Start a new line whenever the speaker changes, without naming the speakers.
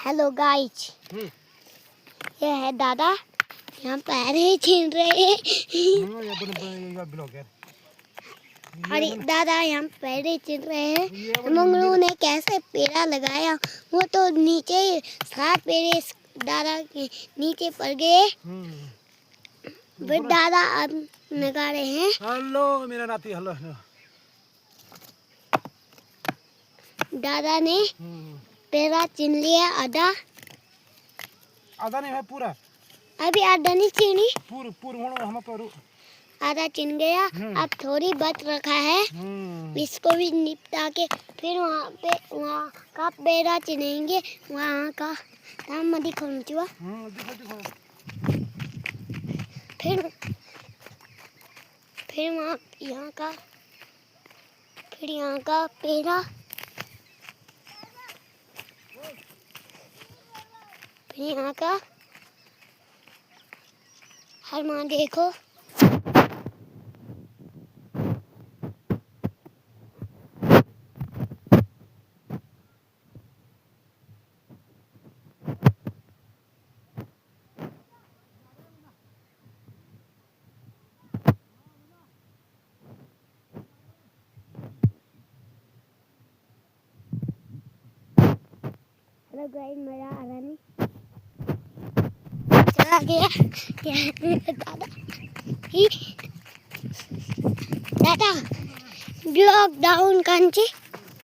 Hello guys, ये है दादा। यहाँ पैर ही छीन रहे हैं। अरे दादा यहाँ पैर ही छीन रहे हैं। मंगलू ने कैसे पेड़ा लगाया, वो तो नीचे 7 पेड़े दादा के नीचे पड़ गए। फिर दादा अब लगा रहे हैं।
हेलो मेरा नाती, हेलो।
दादा ने पेड़ा छीन लिया आधा।
आधा नहीं है पूरा,
अभी आधा नहीं छीनी,
पूरा हम पर
आधा छिन गया। अब थोड़ी बच रखा है, इसको भी निपटा के फिर वहाँ का पेड़ा चिनेंगे। वहाँ का नाम मदी खोलूँगा। फिर वहाँ यहाँ का, फिर यहाँ का पेड़ा, फिर यहाँ का। हर माँ देखो, हेलो गाइस, मजा आ रहा नहीं, चला गया दादा ही। दादा ब्लॉक डाउन कंचे